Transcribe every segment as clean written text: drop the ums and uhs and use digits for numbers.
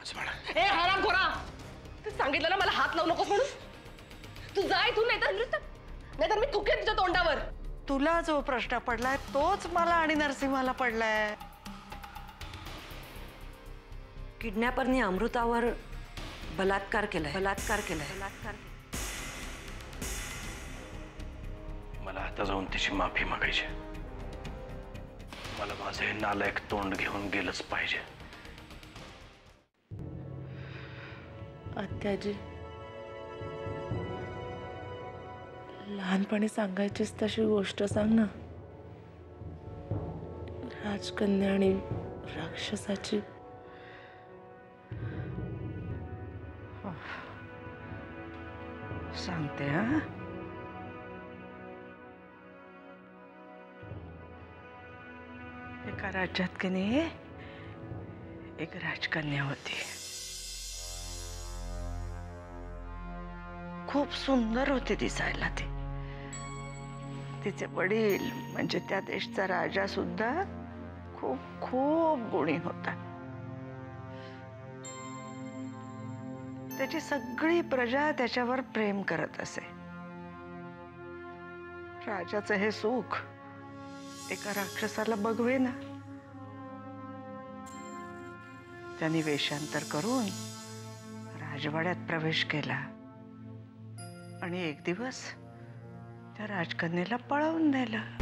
ए हरामखोरा, तू सांगितलं ना मला हात लावू नकोस म्हणून. तू जा इथून, नाहीतर मी थुकेन तुझ्या तोंडावर. तुला जो प्रश्न पडलाय तोच मला आणि नरसिंहाला पडलाय. किडनॅपरने अमृतावर बलात्कार केलाय. मला आता जाऊन तिची माफी मागायची. मला माझं हे नालायक तोंड घेऊन गेलंच पाहिजे. आत्याजी, लहानपणी सांगायचीच तशी गोष्ट सांग ना. राजकन्या आणि राक्षसाची. सांगते हा. एका राज्यात की नाही एक राजकन्या होती. खूप सुंदर होती दिसायला ती. तिचे वडील म्हणजे त्या देशचा राजा सुद्धा खूप खूप गुणी होता. त्याची सगळी प्रजा त्याच्यावर प्रेम करत असे. राजाचं हे सुख एका राक्षसाला बघवेना. त्यांनी वेषांतर करून राजवाड्यात प्रवेश केला आणि एक दिवस त्या राजकन्येला पळवून नेलं.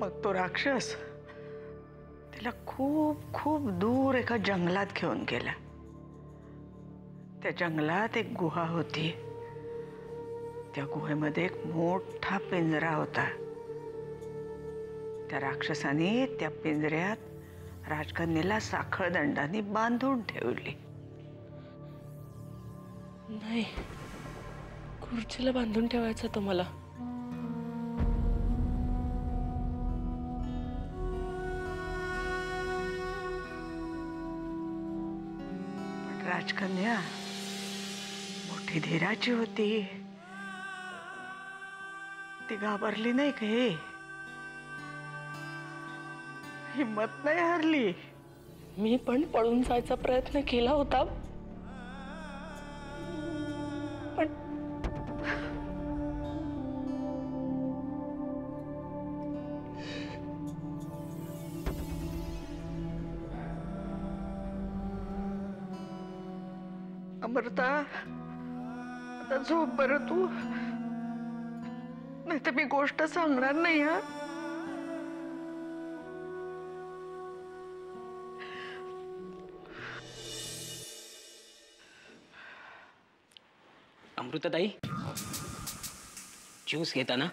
मग तो राक्षस तिला खूप खूप दूर एका जंगलात घेऊन गेला. त्या जंगलात एक गुहा होती. त्या गुहेमध्ये एक मोठा पिंजरा होता. त्या राक्षसाने त्या पिंजऱ्यात राजकन्येला साखळदंडाने बांधून ठेवली. नाही, खुर्चीला बांधून ठेवायचं तुम्हाला. पण राजकन्या मोठी धीराची होती. ती घाबरली नाही काही, हिम्मत नाही हरली. मी पण पळून जायचा प्रयत्न केला होता, पण अमृता, आता झोप बरं तू, नाही तर मी गोष्ट सांगणार नाही. हा, अमृताताई, ज्यूस घेता ना?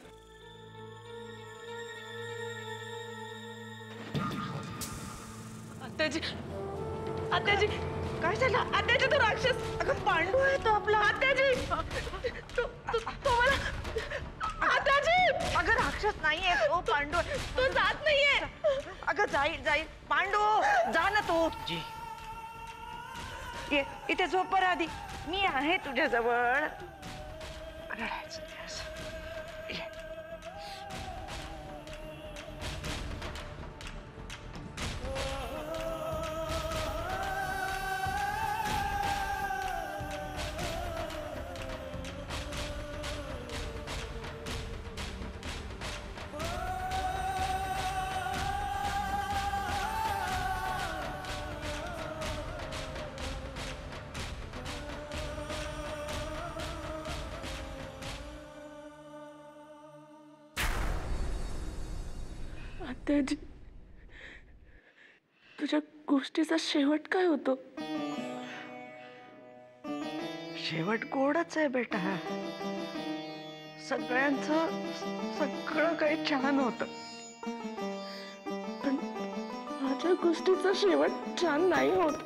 आत्याजी, आत्याजी, काय झालं? आत्याजी, तो राक्षस. अगं पांडू आहे तो आपला. आत्याजी, तो मला. आत्याजी, अगं राक्षस नाहीये तो, पांडू. तो जात नाहीये. अगं जाईल जाईल. पांडू, जा ना तू. जी. ये इथे झोप बरं आधी. मी आहे तुझ्या जवळ. आत्याजी, तुझ्या गोष्टीचा शेवट काय होतो? शेवट गोडच आहे बेटा. सगळ्यांचं सगळं काही छान होतं, पण माझ्या गोष्टीचा शेवट छान नाही होत.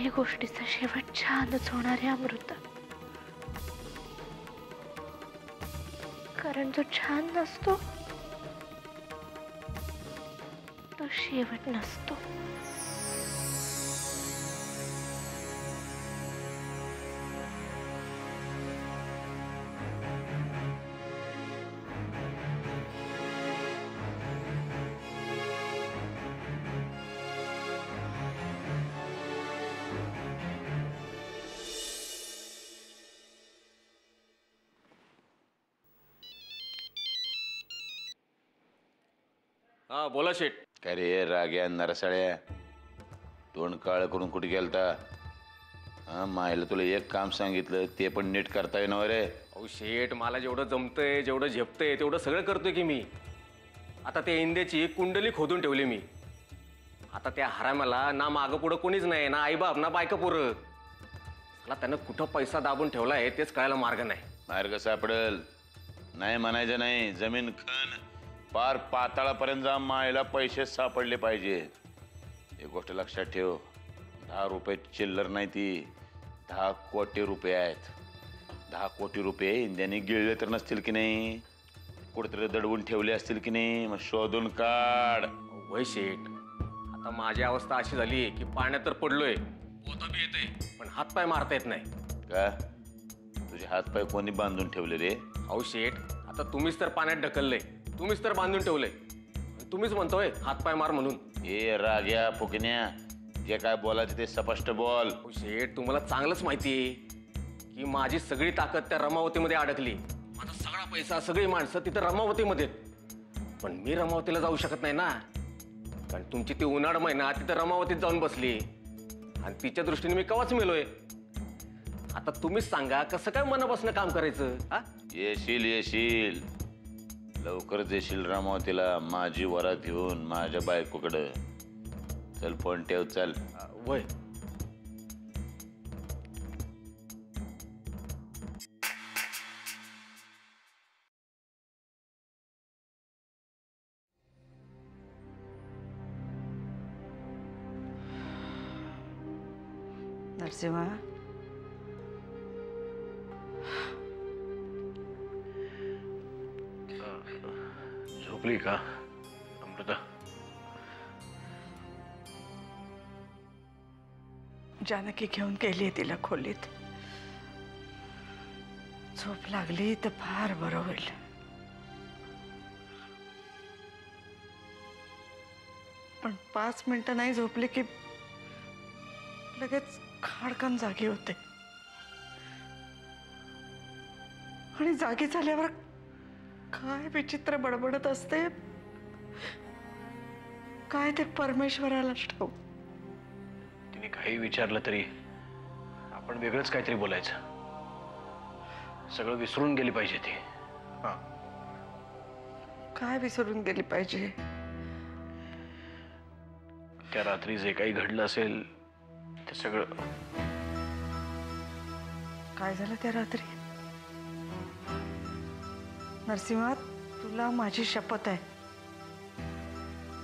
कुठल्याही गोष्टीचा शेवट छानच होणार आहे अमृता. कारण जो छान नसतो तो शेवट नसतो. हा बोला शेठ. काय रे राग्या नरसाळ्या, तोंड काळ करून कुठे गेलता? हा, मायला तुला एक काम सांगितलं ते पण नीट करता येणार रे. अहो शेठ, मला जेवढं जमतंय, जेवढं झेपतंय तेवढं सगळं करतोय की मी. आता त्या इंद्याची कुंडली खोदून ठेवली मी. आता त्या हरामाला ना मागं पुढं कोणीच नाही, ना आईबाप ना बायका पोरं. मला त्यानं कुठं पैसा दाबून ठेवलाय तेच कळायला मार्ग नाही. मार्ग सापडल नाही म्हणायचं नाही. जमीन खण पार पाताळापर्यंत जा, मायला पैसे सापडले पाहिजे. एक गोष्ट लक्षात ठेव, 10 रुपये चिल्लर नाही ती, 10 कोटी रुपये आहेत. 10 कोटी रुपये इंडियाने गिळले तर नसतील की नाही, कुठेतरी दडवून ठेवले असतील की नाही, मग शोधून काढ. वय शेठ, आता माझी अवस्था अशी झाली की पाण्यात तर पडलोय, पोता बी येतंय पण हातपाय मारता येत नाही. का तुझे हातपाय कोणी बांधून ठेवले रे? अहो शेठ, आता तुम्हीच तर पाण्यात ढकललंय, तुम्हीच तर बांधून ठेवलंय, तुम्हीच म्हणतोय हातपाय मार म्हणून. ए राग्या फुकण्या, जे काय बोलायचं ते स्पष्ट बोल. अहो शेठ, तुम्हाला चांगलंच माहितीये की माझी सगळी ताकद त्या रमावतीमध्ये अडकली. माझा सगळा पैसा, सगळी माणसं तिथं रमावतीमध्ये. पण मी रमावतीला जाऊ शकत नाही ना, कारण तुमची ती उन्हाळ महिना तिथं रमावतीत जाऊन बसली आणि तिच्या दृष्टीने मी कवाच मेलोय. आता तुम्हीच सांगा कसं काय मनापासून काम करायचं? हा, येशील येशील, लवकरच येशील रामावतीला माझी वरात घेऊन माझ्या बायकोकडं. चल फोन ठेव, चल. वय. नरसिंहा, झोपली का अमृता? जानकी घेऊन गेली तिला खोलीत. झोप लागली तर फार बरं होईल. पण 5 मिनिटं नाही झोपली की लगेच खाडकन जागी होते. आणि जागी झाल्यावर काय विचित्र बडबडत असते, काय ते परमेश्वरालाच ठाऊक. तिने काही विचारलं तरी आपण वेगळंच काहीतरी बोलायचं. सगळं विसरून गेली पाहिजे ती. हा, काय विसरून गेली पाहिजे? त्या रात्री जे काही घडलं असेल ते सगळं. काय झालं त्या रात्री? नरसिंहा, तुला माझी शपथ आहे,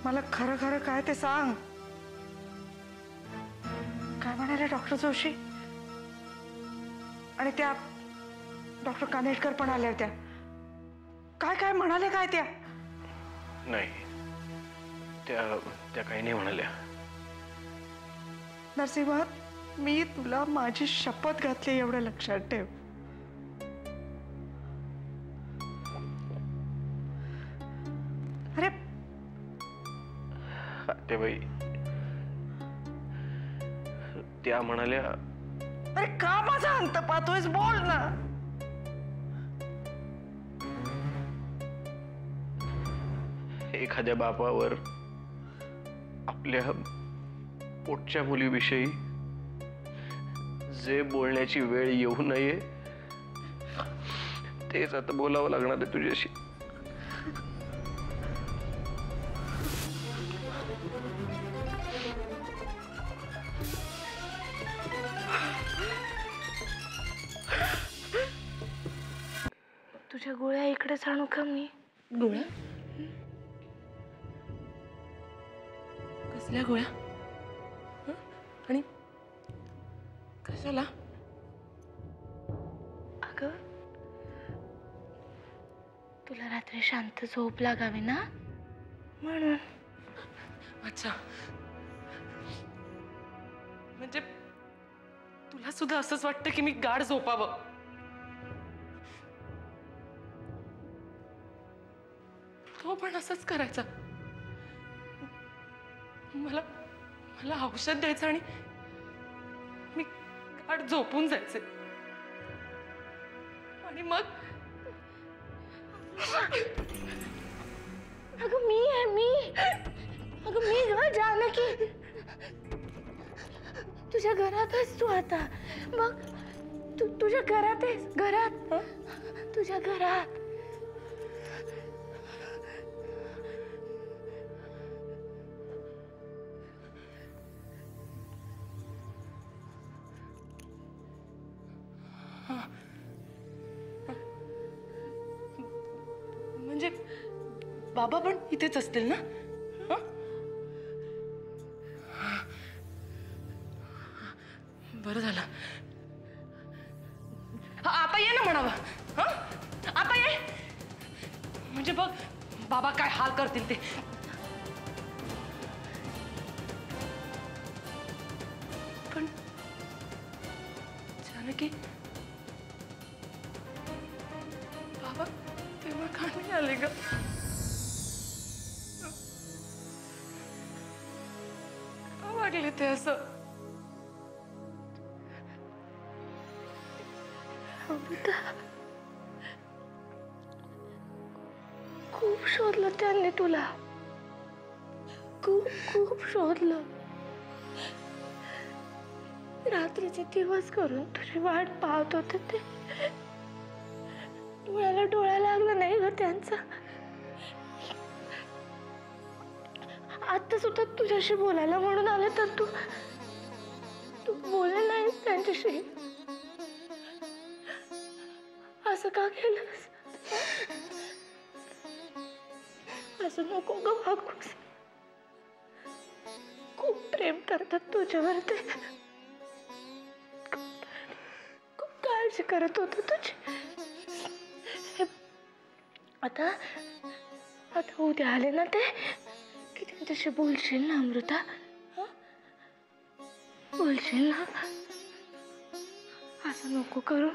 मला खरं खरं काय ते सांग. काय म्हणाले डॉक्टर जोशी? आणि त्या डॉक्टर कानेटकर पण आल्या होत्या. काय काय म्हणाले काय त्या? नाही, त्या काही नाही म्हणाल्या. नरसिंहा, मी तुला माझी शपथ घातली एवढं लक्षात ठेव. अरे ते बाई त्या म्हणाल्या. अरे का माझा अंत पाहतोयस? बोल ना. एखाद्या बापावर आपल्या पोटच्या मुलीविषयी जे बोलण्याची वेळ येऊ नये तेच आता बोलावं लागणार आहे तुझ्याशी. तुझ्या गोळ्या इकडेच आणू का मी? गोळ्या? कसल्या गोळ्या? आणि कशाला? अगं तुला रात्री शांत झोप लागावी ना म्हणून. अच्छा, म्हणजे तुला सुद्धा असंच वाटतं की मी गाढ झोपावं? तो पण असंच करायचा. मला मला औषध द्यायचं आणि मी गाढ झोपून जायचे. आणि मग अगं मी आहे मी. अगं मी ग जानकी. तुझ्या घरात आहेस तू आता. मग तू तुझ्या घरात आहेस. घरात तुझ्या घरात. म्हणजे बाबा पण इथेच असतील ना? बरं झालं. आता ये ना म्हणावं. आता ये. म्हणजे बघ बाबा काय हाल करतील ते. पण जानकी, बाबा तेव्हा का नाही आले ग? का वागले ते असं? अमृता, खूप शोधलं त्यांनी तुला. खूप खूप शोधलं. रात्रीचे दिवस करून तुझी वाट पाहत होते ते. डोळ्याला डोळा लागला नाही ग त्यांचा. आता सुद्धा तुझ्याशी बोलायला म्हणून आले तर तू बोलले नाही त्यांच्याशी. असं का केलंस? असं नको ग वागूस. खूप प्रेम करतात तुझ्यावर ते. खूप काळजी करत होत तुझी. आता उद्या आले ना ते की त्यांच्याशी बोलशील ना अमृता? बोलशील ना? असं नको करू.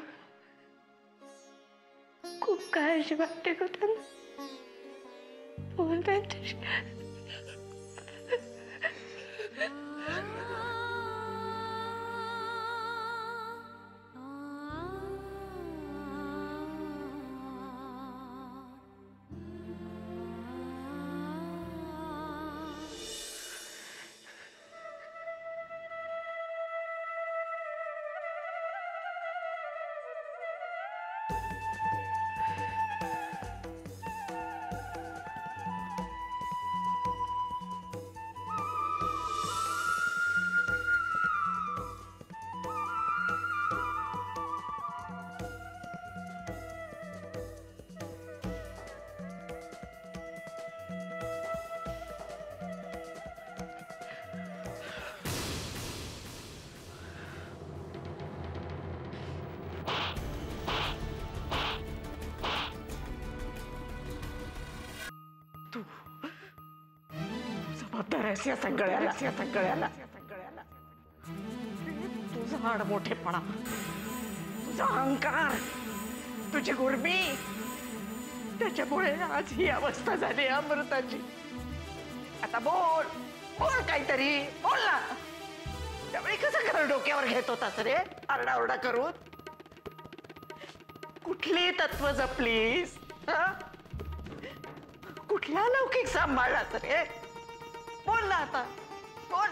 खूप काळजी वाटते ग त्यांना. बोल त्यांच्याशी. जबाबदार आहेस या सगळ्याला. तुझा आडमोठेपणा, तुझा अहंकार, तुझी गुरमी, त्याच्यामुळे आज ही अवस्था झाली अमृताची. आता बोल काहीतरी बोल ना. त्यावेळी कसं घर डोक्यावर घेत होतास रे आरडाओरडा करून? कुठली तत्व जपलीस? कुठला लौकिक सांभाळलास रे? बोल ना आता बोल.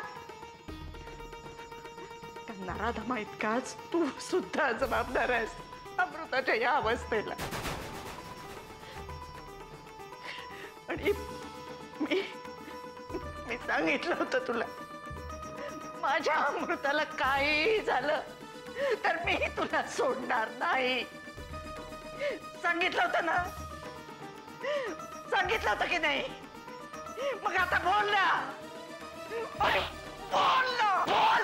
त्यांना राधा माहित काच तू सुद्धा जबाबदार आहेस अमृताच्या या अवस्थेला. आणि मी सांगितलं होतं तुला, माझ्या अमृताला काही झालं तर मी तुला सोडणार नाही. सांगितलं होतं ना? सांगितलं होतं की नाही? मग आता बोल ना. बोल ना. बोल.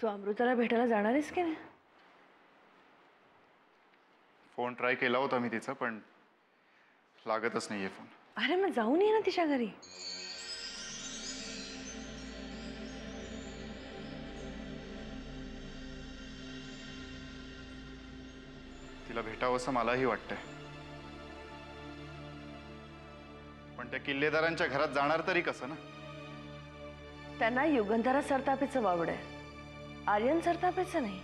तू अमृताला भेटायला जाणार आहेस की नाही? फोन ट्राय केला होता मी तिचा, पण लागतच नाहीये फोन. अरे मग जाऊन ये ना तिच्या घरी. तिला भेटावं असं मलाही वाटतंय, पण त्या किल्लेदारांच्या घरात जाणार तरी कसं ना? त्यांना युगंधरा सरतापेचं वावड आहे, आर्यन सरतापेचं नाही.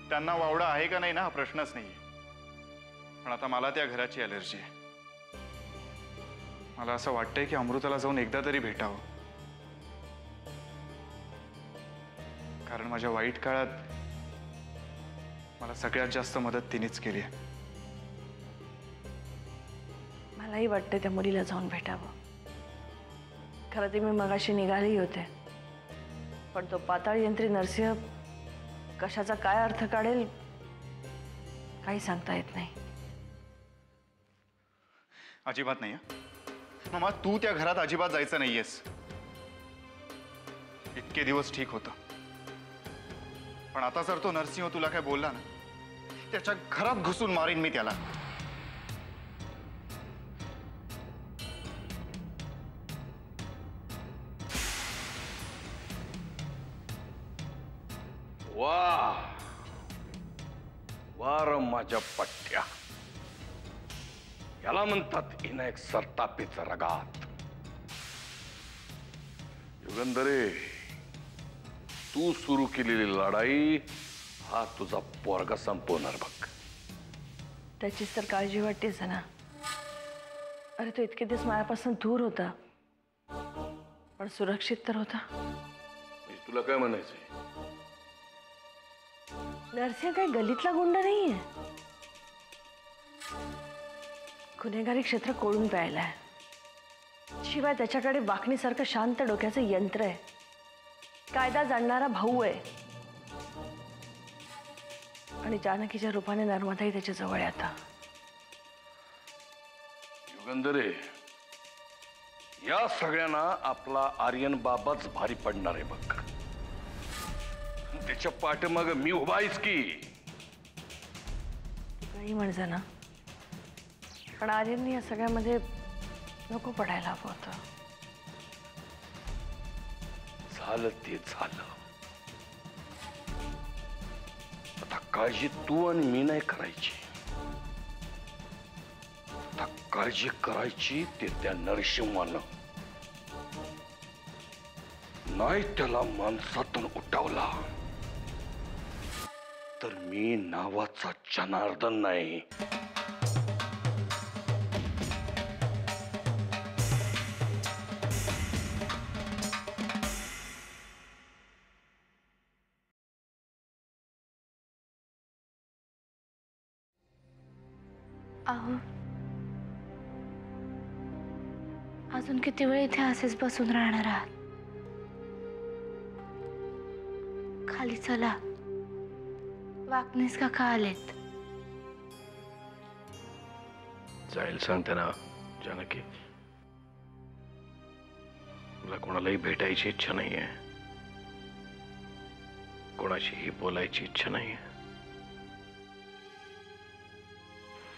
त्यांना वावडा आहे का नाही ना, हा प्रश्नच नाहीये. पण आता मला त्या घराची ॲलर्जी आहे. मला असं वाटतंय की अमृताला जाऊन एकदा तरी भेटावं, कारण माझ्या वाईट काळात मला सगळ्यात जास्त मदत तिनेच केली आहे. मलाही वाटतं त्या मुलीला जाऊन भेटावं. खरं ते मी मगाशी निघालेही होते, पण तो पाताळ यंत्री नरसिंह कशाचा काय अर्थ काढेल काही सांगता येत नाही. अजिबात नाही. मामा, तू त्या घरात अजिबात जायचं नाहीयेस. इतके दिवस ठीक होतं, पण आता जर तो नरसिंह तुला काय बोलला ना, त्याच्या घरात घुसून मारीन मी त्याला. वा वार माझ्या पट्ट्या, याला म्हणतात इनायक सरतापेचा रगात. युगंधरे, तू सुरू केलेली लढाई हा तुझा पोरगा संपवणार बघ. त्याचीच तर काळजी वाटतेच ना. अरे तो इतके दिवस माझ्यापासून दूर होता, पण सुरक्षित तर होता. म्हणजे तुला काय म्हणायचंय? नरसिंह काही गलीतला गुंड नाहीये. गुन्हेगारी क्षेत्र कोळून प्यायलाय. शिवाय त्याच्याकडे वाकणीसारखं शांत डोक्याचं यंत्र आहे. कायदा जाणणारा भाऊ आहे. आणि जानकीच्या रूपाने नर्मदाही त्याच्या जवळ आहे आता. युगंधरे, या सगळ्यांना आपला आर्यन बाबाच भारी पडणार आहे बघ. त्याच्या पाठीमाग मी उभा आहेच की. काही म्हणजे ना, पण आर्यननी या सगळ्यामध्ये नको पडायला हवं होतं. झालं ते झालं. आता काळजी तू आणि मी नाही करायची. आता काळजी करायची ते त्या नरसिंहानं. नाही त्याला माणसातून उठवला तर मी नावाचा जनार्दन नाही. अहो, अजून किती वेळ इथे असेच बसून राहणार आहात? खाली चला. वाकणीस काका आलेत. जाईल सांगते ना जानकी. मला कोणालाही भेटायची इच्छा नाहीये, कोणाशीही बोलायची इच्छा नाहीये.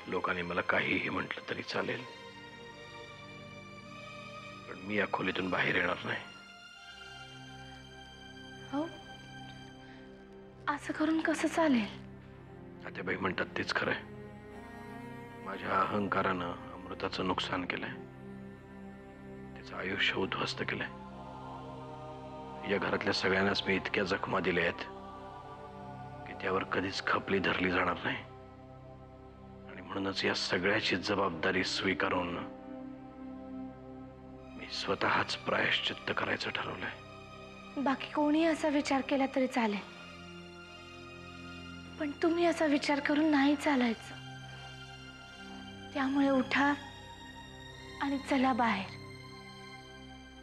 लोकांनी मला काहीही म्हटलं तरी चालेल, पण मी या खोलीतून बाहेर येणार नाही. हो, असं करून कसं चालेल? आत्याबाई म्हणतात तेच खरंय. माझ्या अहंकारानं अमृताचं नुकसान केलंय, त्याचं आयुष्य उद्ध्वस्त केलंय. या घरातल्या सगळ्यांनाच मी इतक्या जखमा दिल्या आहेत की त्यावर कधीच खपली धरली जाणार नाही. आणि म्हणूनच या सगळ्याची जबाबदारी स्वीकारून मी स्वतःच प्रायश्चित्त करायचं ठरवलंय. बाकी कोणी असा विचार केला तरी चालेल, पण तुम्ही असा विचार करून नाही चालायचं. त्यामुळे उठा आणि चला बाहेर.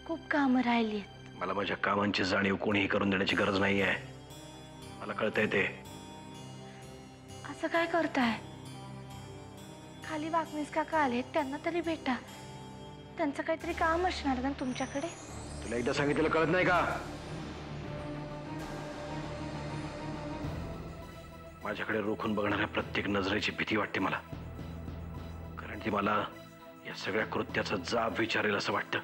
खूप कामं राहिली आहेत. मला माझ्या कामांची जाणीव कोणीही करून देण्याची गरज नाहीये. मला कळतंय ते. असं काय करताय? खाली वाकणीस काका आलेत, त्यांना तरी भेटा. त्यांचं काहीतरी काम असणार ना तुमच्याकडे. तुला एकदा सांगितलेलं कळत नाही का? माझ्याकडे रोखून बघणाऱ्या प्रत्येक नजरेची भीती वाटते मला, कारण ती मला या सगळ्या कृत्याचा जाब विचारेल असं वाटतं.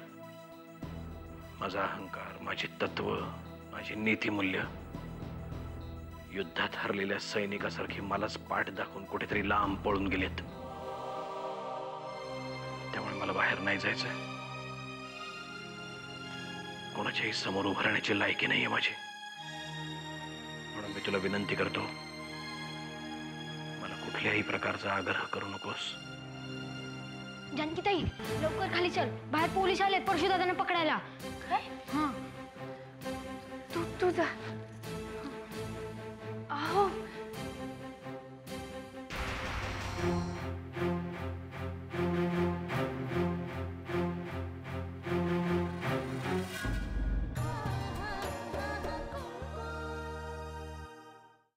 माझा अहंकार, माझी तत्व, माझी नीतिमूल्य युद्धात हरलेल्या सैनिकासारखी मलाच पाठ दाखवून कुठेतरी लांब पळून गेलेत. त्यामुळे मला बाहेर नाही जायचंय. कोणाच्याही समोर उभं राहण्याची लायकी नाहीये माझी. म्हणून मी तुला विनंती करतो, मला कुठल्याही प्रकारचा आग्रह करू नकोस. जानकीताई, लवकर खाली चल. बाहेर पोलीस आलेत परशुदादांना पकडायला. तू जा.